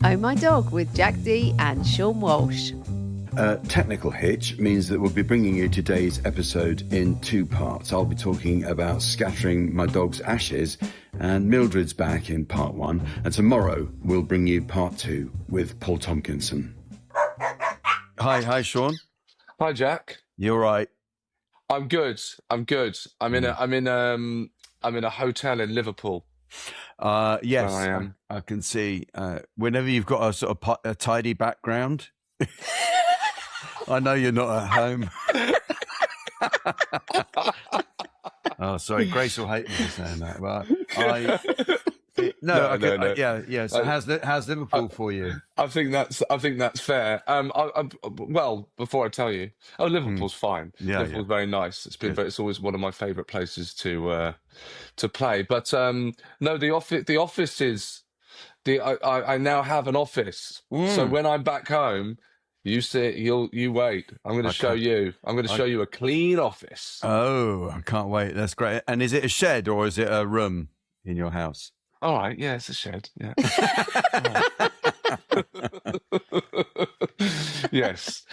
Oh My Dog with Jack D and Seann Walsh. Technical hitch means that we'll be bringing you today's episode in two parts. I'll be talking about scattering my dog's ashes, and Mildred's back in part one. And tomorrow we'll bring you part two with Paul Tonkinson. Hi, Seann. Hi, Jack. You all right? I'm good. I'm in a hotel in Liverpool. Yes, I am. I can see. Whenever you've got a sort of a tidy background. I know you're not at home. Oh, sorry. Grace will hate me for saying that. But no. Yeah. So how's Liverpool for you? I think that's fair. Well, before I tell you, Liverpool's fine. Yeah, Liverpool's very nice. It's always one of my favourite places to play. But no, the office is I now have an office. So when I'm back home. You wait. I'm going to show you. I'm going to show you a clean office. Oh, I can't wait. That's great. And is it a shed or is it a room in your house? All right. Yeah, it's a shed. Yeah. Yes.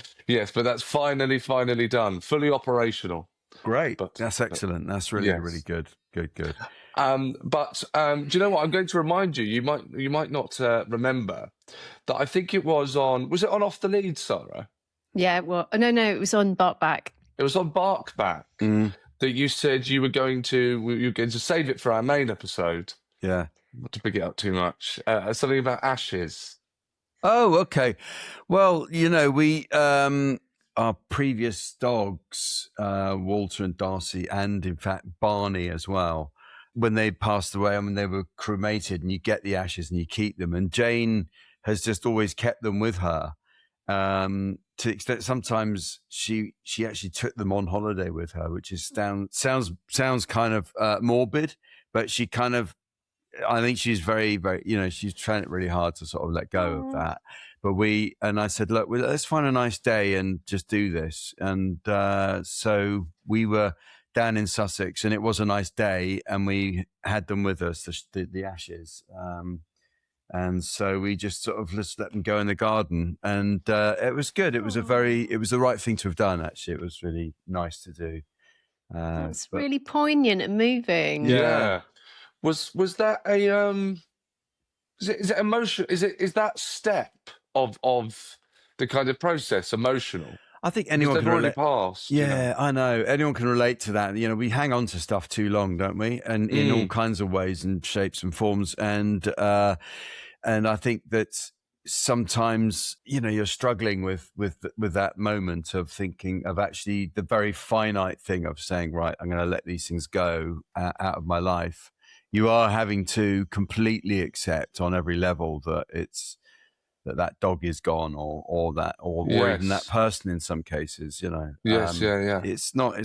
But that's finally done. Fully operational. Great. That's excellent. That's really good. Good. But do you know what? I'm going to remind you. You might not remember that. I think it was on. Was it on Off the Lead, Sara? Yeah. Well, no. It was on Barkback. It was on Barkback that you said you were going to save it for our main episode. Yeah. Not to pick it up too much. Something about ashes. Oh, okay. Well, we our previous dogs, Walter and Darcy, and in fact Barney as well. When they passed away, they were cremated, and you get the ashes and you keep them. And Jane has just always kept them with her. To the extent sometimes she actually took them on holiday with her, which is sounds kind of morbid, but she kind of, I think she's very, very, she's trying it really hard to sort of let go of that. But I said, look, let's find a nice day and just do this. And so we were down in Sussex, and it was a nice day, and we had them with us, the ashes. And so we just sort of just let them go in the garden, and it was good. It was it was the right thing to have done, actually. It was really nice to do. It's really poignant and moving. Yeah. Was that a is it emotional? Is that step of the kind of process emotional? I think anyone can relate. Passed, yeah, I know. Anyone can relate to that. We hang on to stuff too long, don't we? And in all kinds of ways and shapes and forms. And I think that sometimes, you're struggling with that moment of thinking of actually the very finite thing of saying, right, I'm going to let these things go out of my life. You are having to completely accept on every level that that dog is gone, or even that person in some cases. Yes, yeah. It's not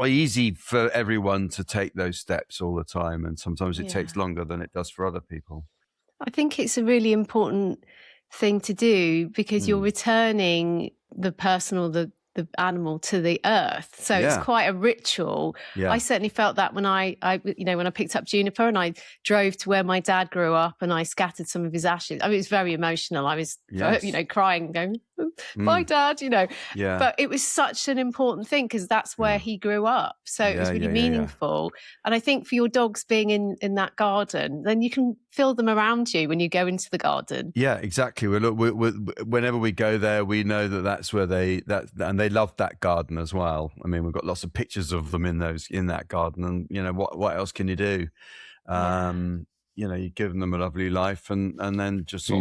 easy for everyone to take those steps all the time, and sometimes it takes longer than it does for other people. I think it's a really important thing to do because you're returning the person or the animal to the earth. So it's quite a ritual. Yeah. I certainly felt that when I when I picked up Juniper and I drove to where my dad grew up and I scattered some of his ashes. It was very emotional. I was, crying, going, bye, Dad, Yeah. But it was such an important thing because that's where he grew up. So it was really meaningful. Yeah. And I think for your dogs being in that garden, then you can feel them around you when you go into the garden. Yeah, exactly. Whenever we go there, we know that's where and they love that garden as well. We've got lots of pictures of them in that garden, and what else can you do? You give them a lovely life, and then just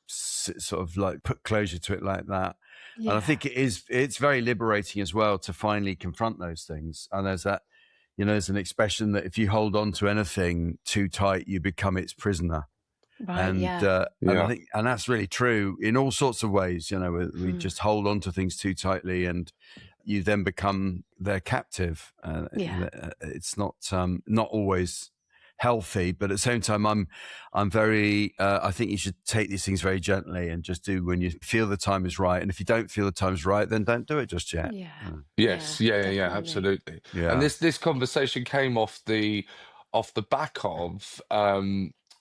sort of like put closure to it like that. Yeah. And I think it's very liberating as well to finally confront those things. And there's that, there's an expression that if you hold on to anything too tight, you become its prisoner. Right, and I think, and that's really true in all sorts of ways. We just hold on to things too tightly, and you then become their captive. It's not always healthy, but at the same time, I'm very. I think you should take these things very gently and just do when you feel the time is right. And if you don't feel the time is right, then don't do it just yet. Yeah. Yes. Yeah. Absolutely. Yeah. And this conversation came off the back of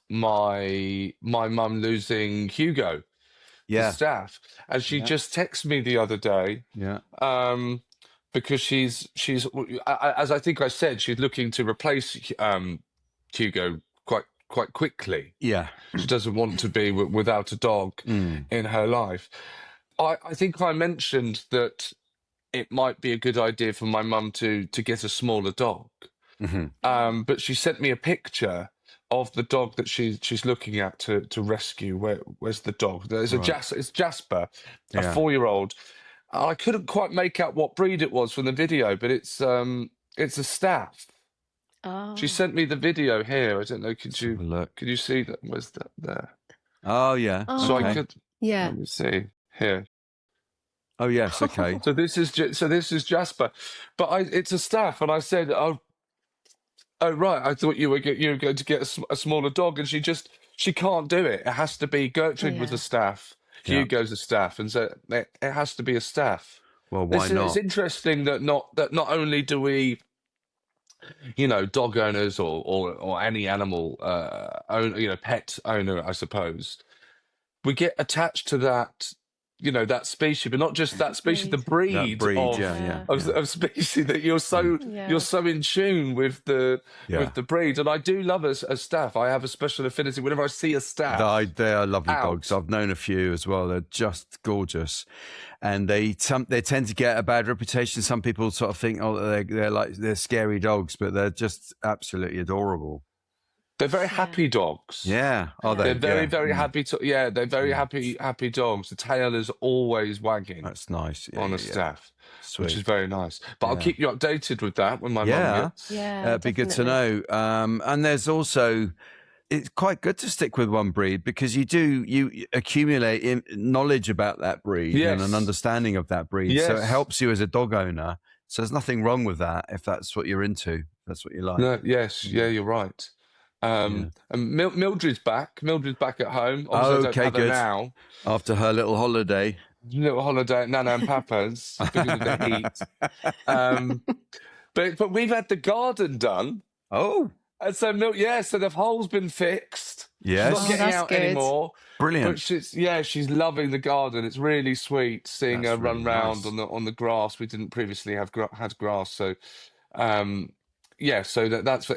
my mum losing Hugo, the staff, and she just texted me the other day. Because she's as I think I said, she's looking to replace Hugo quite quickly. Yeah, she doesn't want to be without a dog in her life. I think I mentioned that it might be a good idea for my mum to get a smaller dog. But she sent me a picture of the dog that she's looking at to rescue. Where's the dog? There's it's Jasper, a 4-year-old. I couldn't quite make out what breed it was from the video, but it's a staff. Oh. She sent me the video here. I don't know. Could you see that? Where's that there? Oh yeah. So I could. Yeah. Let me see here. Oh yes. Okay. So this is Jasper, but it's a staff, and I said, oh right. I thought you were going to get a smaller dog, and she can't do it. It has to be Gertrude was a staff. Hugo's a staff, and so it has to be a staff. Well, why not? It's interesting that not only do we, dog owners or any animal pet owner, I suppose, we get attached to that, that species, but not just that species, the breed of species that you're so in tune with the breed. And I do love a staff. I have a special affinity whenever I see a staff. They are lovely dogs. I've known a few as well. They're just gorgeous, and they tend to get a bad reputation. Some people sort of think, they're scary dogs, but they're just absolutely adorable. They're very happy dogs. Yeah. Are they? They're very happy. They're very happy dogs. The tail is always wagging. That's nice. On a staff, Sweet. Which is very nice. But I'll keep you updated with that when my mum gets. It'd be good to know. And there's also, it's quite good to stick with one breed because you accumulate knowledge about that breed and an understanding of that breed. Yes. So it helps you as a dog owner. So there's nothing wrong with that if that's what you're into. That's what you like. No, yes. Yeah, you're right. And Mildred's back. Mildred's back at home. Obviously, I don't have her now. After her little holiday at Nana and Papa's because of the heat. But we've had the garden done. Oh, and so so the hole's been fixed. Yes, she's not getting out anymore. Brilliant. But she's loving the garden. It's really sweet seeing her run round on the grass. We didn't previously had grass, so. So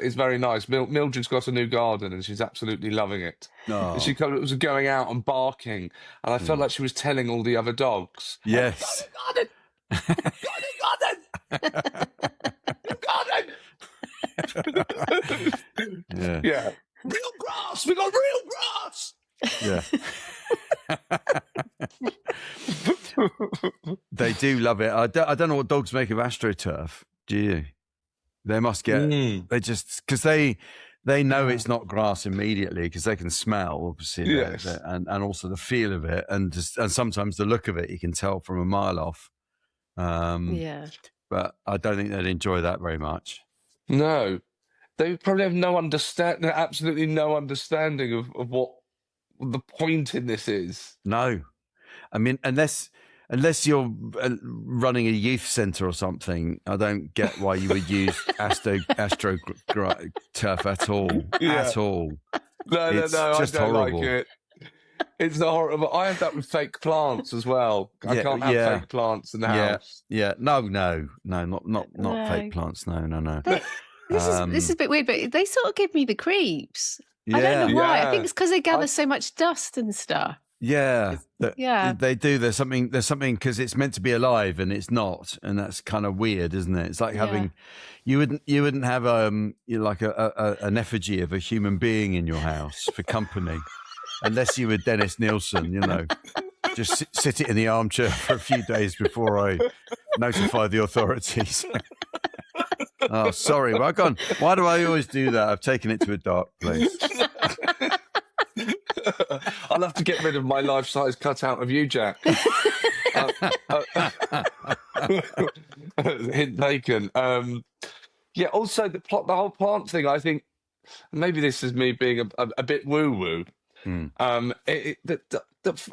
it's very nice. Mildred's got a new garden and she's absolutely loving it. Oh. She was going out and barking, and I felt like she was telling all the other dogs. Yes. Garden. Yeah. Real grass. We got real grass. Yeah. They do love it. I don't know what dogs make of AstroTurf. Do you? They must get, they just, because they know it's not grass immediately because they can smell, obviously, and also the feel of it. And sometimes the look of it, you can tell from a mile off. But I don't think they'd enjoy that very much. No, they probably have absolutely no understanding of what the point in this is. No. I mean, unless you're running a youth centre or something, I don't get why you would use AstroTurf at all. At all. No, I don't horrible. Like it. It's horrible. I have that with fake plants as well. I can't have fake plants in the house. Yeah. No, not fake plants. No. This is a bit weird, but they sort of give me the creeps. I don't know why. I think it's because they gather so much dust and stuff. Yeah, they do. There's something because it's meant to be alive and it's not, and that's kind of weird, isn't it? It's like having you wouldn't have like an effigy of a human being in your house for company, unless you were Dennis Nielsen, just sit it in the armchair for a few days before I notify the authorities. Oh, sorry, why do I always do that? I've taken it to a dark place. I'll have to get rid of my life-size cutout of you, Jack. Hint taken. Also the whole plant thing, I think maybe this is me being a bit woo-woo.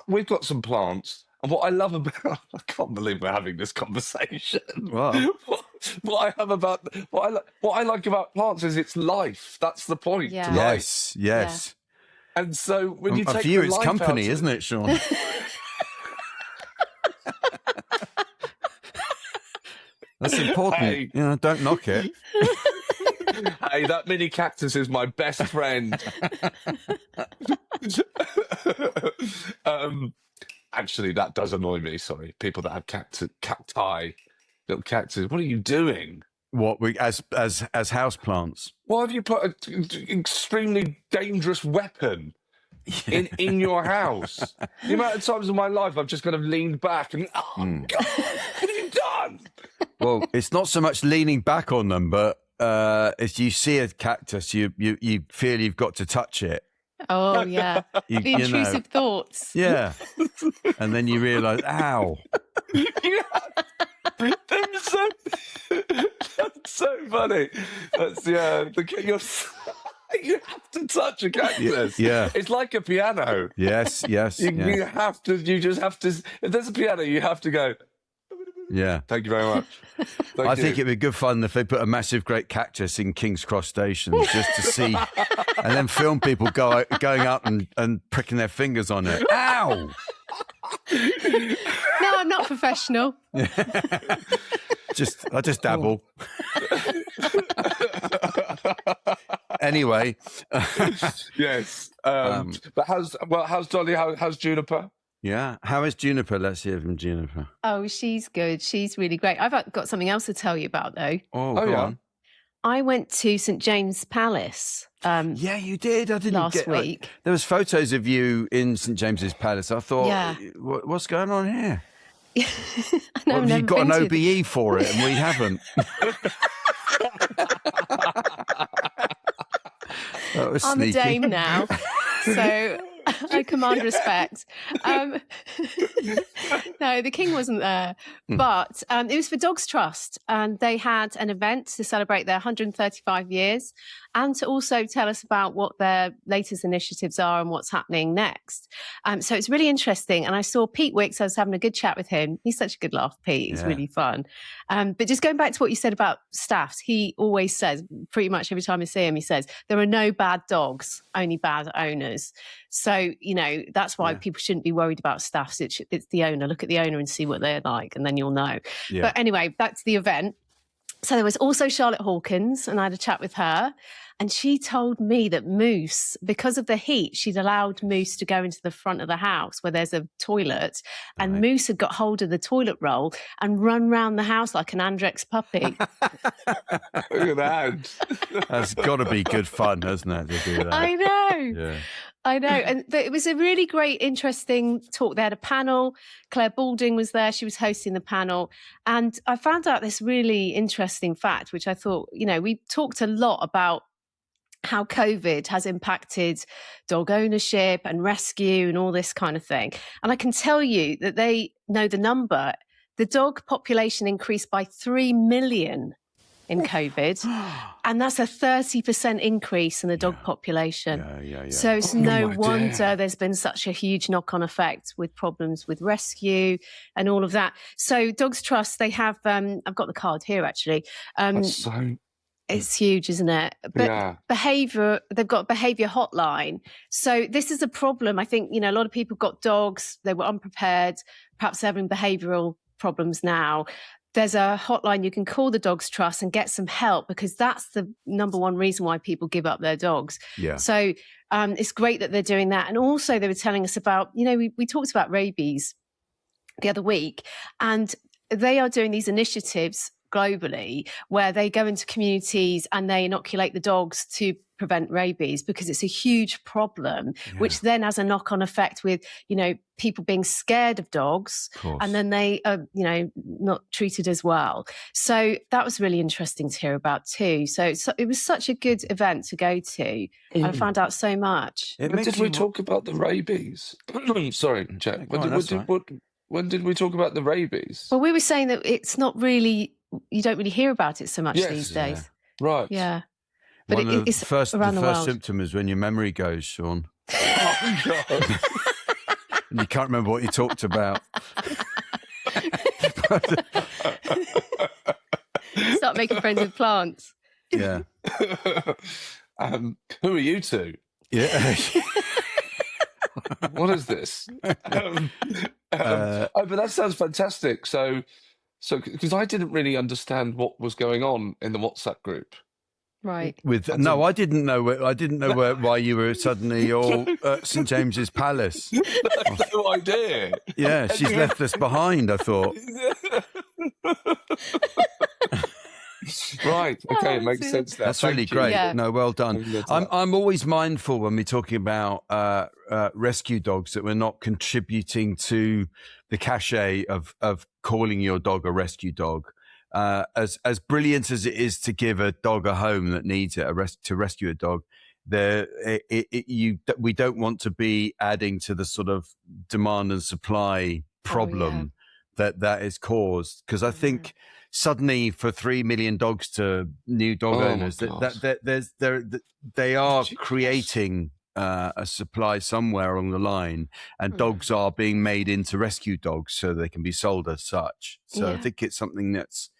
We've got some plants, and what I love about I can't believe we're having this conversation. Wow. What I like about plants is its life. That's the point. Yeah. To life. Yes. And so when you take for you, the it's life company, out isn't it, Seann? That's important. Hey. Don't knock it. Hey, that mini cactus is my best friend. Actually, that does annoy me. Sorry, people that have cacti, little cactus. What are you doing? What we as house plants? Why have you put an extremely dangerous weapon in your house? The amount of times in my life I've just kind of leaned back and God, what have you done? Well, it's not so much leaning back on them, but if you see a cactus, you feel you've got to touch it. Oh, yeah. The intrusive thoughts. Yeah. And then you realise, ow. That's so funny. That's, you have to touch a cactus. Yeah. It's like a piano. Yes. You just have to, if there's a piano, you have to go, yeah. Thank you very much. I think it'd be good fun if they put a massive great cactus in King's Cross Station just to see, and then film people going up and pricking their fingers on it. Ow! No, I'm not professional. I just dabble. Anyway. Yes. But how's Dolly? How's Juniper? Yeah. How is Juniper? Let's hear from Juniper. Oh, she's good. She's really great. I've got something else to tell you about, though. Oh, go on. I went to St James Palace. Yeah, you did. I didn't last week. There was photos of you in St James's Palace. I thought, what's going on here? I know, you've got an OBE for it, and we haven't. I'm a dame now, so I command respect. No, the king wasn't there, but it was for Dogs Trust, and they had an event to celebrate their 135 years and to also tell us about what their latest initiatives are and what's happening next. So it's really interesting. And I saw Pete Wicks. I was having a good chat with him. He's such a good laugh, Pete. He's really fun. But just going back to what you said about staffs, he always says, pretty much every time I see him, he says, there are no bad dogs, only bad owners. So, that's why people shouldn't be worried about staffs. It's the owner. Look at the owner and see what they're like, and then you'll know. Yeah. But anyway, back to the event. So there was also Charlotte Hawkins, and I had a chat with her, and she told me that Moose, because of the heat, she'd allowed Moose to go into the front of the house where there's a toilet, and Moose had got hold of the toilet roll and run round the house like an Andrex puppy. Look at that. That's got to be good fun, hasn't it, to do that? I know. Yeah. I know. And it was a really great, interesting talk. They had a panel. Claire Balding was there. She was hosting the panel. And I found out this really interesting fact, which I thought, we talked a lot about how COVID has impacted dog ownership and rescue and all this kind of thing. And I can tell you that they know the number. The dog population increased by 3 million in COVID, and that's a 30% increase in the dog population. Yeah. So it's no wonder there's been such a huge knock-on effect with problems with rescue and all of that. So Dogs Trust, they have, I've got the card here actually. It's huge, isn't it? But they've got a behaviour hotline. So this is a problem. I think, a lot of people got dogs, they were unprepared, perhaps having behavioural problems now. There's a hotline you can call the Dogs Trust and get some help, because that's the number one reason why people give up their dogs. Yeah. So it's great that they're doing that. And also they were telling us about, we talked about rabies the other week, and they are doing these initiatives globally where they go into communities and they inoculate the dogs to prevent rabies, because it's a huge problem, which then has a knock-on effect with, people being scared of dogs, and then they are, not treated as well. So that was really interesting to hear about too. So it was such a good event to go to. I found out so much. Did we talk about the rabies? Sorry, Jack. When did we talk about the rabies? Well, we were saying that it's not really, you don't really hear about it so much these days. Right. Yeah. But it's the first world. symptom is when your memory goes, Seann. Oh, God. And you can't remember what you talked about. Start making friends with plants. Yeah. Who are you two? Yeah. What is this? But that sounds fantastic. So because I didn't really understand what was going on in the WhatsApp group. Right. I didn't know. Why you were suddenly all at St James's Palace. I had no idea. Yeah, she's left us behind, I thought. Right. Okay, it makes sense now. That's really great. Yeah. No, well done. I'm always mindful when we're talking about rescue dogs that we're not contributing to the cachet of calling your dog a rescue dog. As brilliant as it is to give a dog a home that needs it, to rescue a dog, we don't want to be adding to the sort of demand and supply problem that is caused. Because I think suddenly for 3 million dogs to new dog owners, they are creating a supply somewhere along the line, and dogs are being made into rescue dogs so they can be sold as such. So I think it's something that's,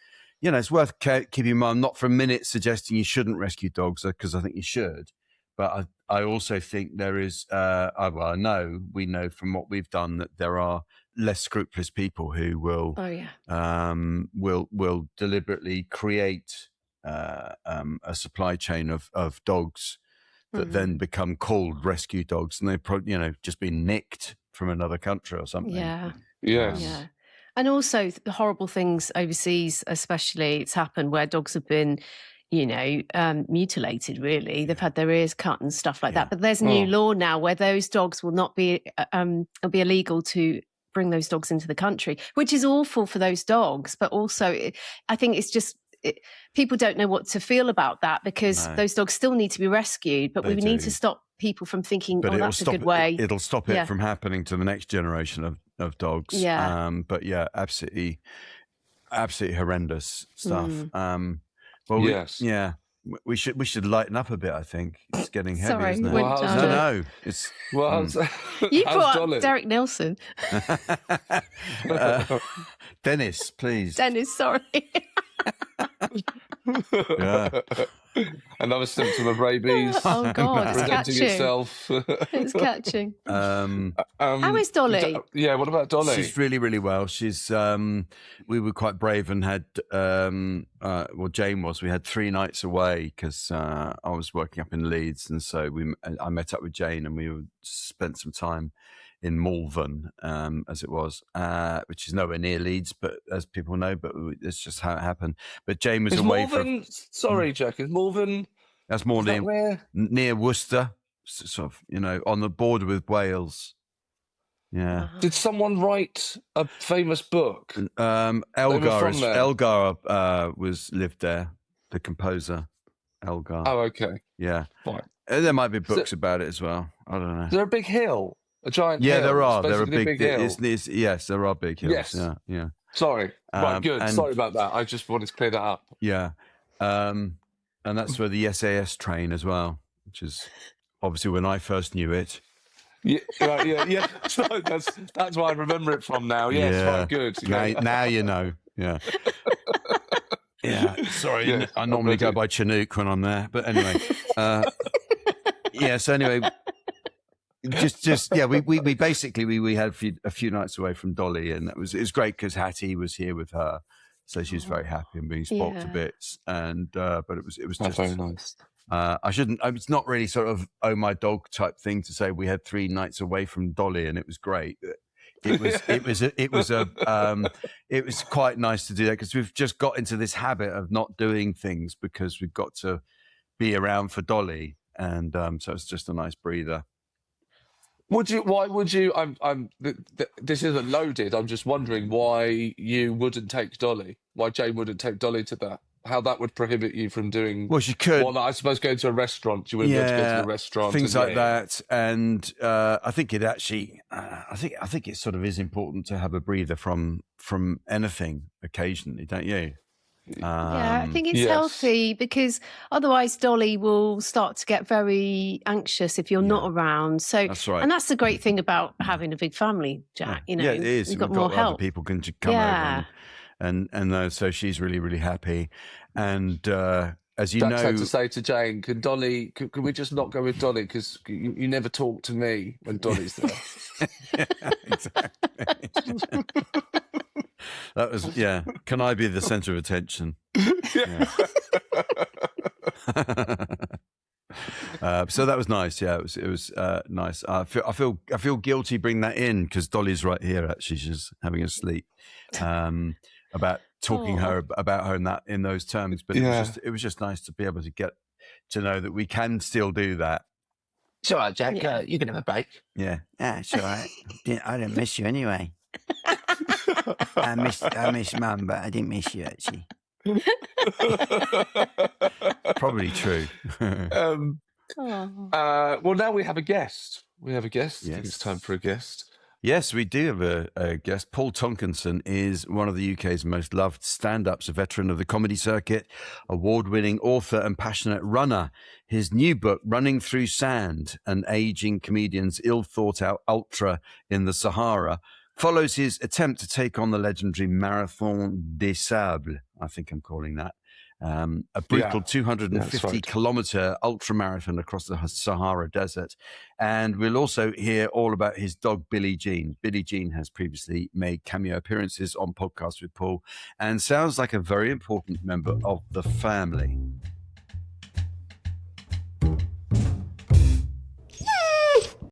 it's worth keeping in mind. Not for a minute suggesting you shouldn't rescue dogs, because I think you should. But I also think there is, we know from what we've done that there are less scrupulous people who will deliberately create a supply chain of dogs that then become called rescue dogs, and they've just been nicked from another country or something. Yeah. Yes. Yeah. And also the horrible things overseas, especially, it's happened where dogs have been, mutilated, really. They've had their ears cut and stuff like that. But there's a new law now where those dogs will not be, it'll be illegal to bring those dogs into the country, which is awful for those dogs. But also, I think it's just, people don't know what to feel about that, because those dogs still need to be rescued. But we need to stop people from thinking, that's a good way. It'll stop it from happening to the next generation of dogs. Yeah. But absolutely horrendous stuff. We should lighten up a bit. I think it's getting heavy. Sorry, isn't it? No. It's you brought up Derek Nelson. Dennis, please. Dennis, sorry. Another symptom of rabies. Oh God, it's Presenting catching. itself. It's catching. How is Dolly? What about Dolly? She's really, really well. She's we were quite brave and had Jane was. We had 3 nights away because I was working up in Leeds, and so I met up with Jane and we spent some time in Malvern, as it was, which is nowhere near Leeds, but as people know, but it's just how it happened. But Jane was away from. Sorry, Jack. Is Malvern? That's more near Worcester, sort of, on the border with Wales. Yeah. Did someone write a famous book? Elgar lived there. The composer, Elgar. Oh, okay. Yeah. Fine. There might be books about it as well. I don't know. Is there a big hill? A giant hill? There are. There are big hill. Yes, there are big hills. Yes. Yeah. Sorry. Right, good. Sorry about that. I just wanted to clear that up. Yeah. And that's where the SAS train as well, which is obviously when I first knew it. Yeah. So that's why I remember it from now. Yes, right, good. Now you know. Yeah. Yeah. Sorry. Yeah, I normally go by Chinook when I'm there, but anyway. So anyway. We basically had a few nights away from Dolly, and it was great because Hattie was here with her, so she was very happy and being spoilt to bits. And but it was just very nice. It's not really sort of my dog type thing to say we had 3 nights away from Dolly, and it was great. It was quite nice to do that because we've just got into this habit of not doing things because we've got to be around for Dolly, and so it's just a nice breather. Why would you? This isn't loaded. I'm just wondering why you wouldn't take Dolly. Why Jane wouldn't take Dolly to that? How that would prohibit you from doing? Well, she could. Well, I suppose going to a restaurant. You wouldn't be able to go to a restaurant. Things like that, and I think it actually. I think it sort of is important to have a breather from anything occasionally, don't you? I think it's healthy because otherwise Dolly will start to get very anxious if you're not around. So that's right. And that's the great thing about having a big family, Jack. It is. You've got more help. Other people can come over, and so she's really, really happy. And as you Jack's know, had to say to Jane, "Can Dolly? Can we just not go with Dolly? Because you never talk to me when Dolly's there." Yeah, exactly. That was Can I be the centre of attention? Yeah. So that was nice. Yeah, it was nice. I feel guilty bringing that in because Dolly's right here. Actually, she's having a sleep. About talking about her in those terms, but it was just nice to be able to get to know that we can still do that. It's all right, Jack. You can have a break. Yeah, it's all right. I didn't miss you anyway. I miss Mum, but I didn't miss you actually. Probably true. Well, now we have a guest. Yes. I think it's time for a guest. Yes, we do have a guest. Paul Tonkinson is one of the UK's most loved stand-ups, a veteran of the comedy circuit, award-winning author and passionate runner. His new book, Running Through Sand, an aging comedian's ill-thought-out ultra in the Sahara, follows his attempt to take on the legendary Marathon des Sables, I think I'm calling that. A brutal 250-kilometre ultramarathon across the Sahara Desert. And we'll also hear all about his dog, Billie Jean. Billie Jean has previously made cameo appearances on podcasts with Paul and sounds like a very important member of the family.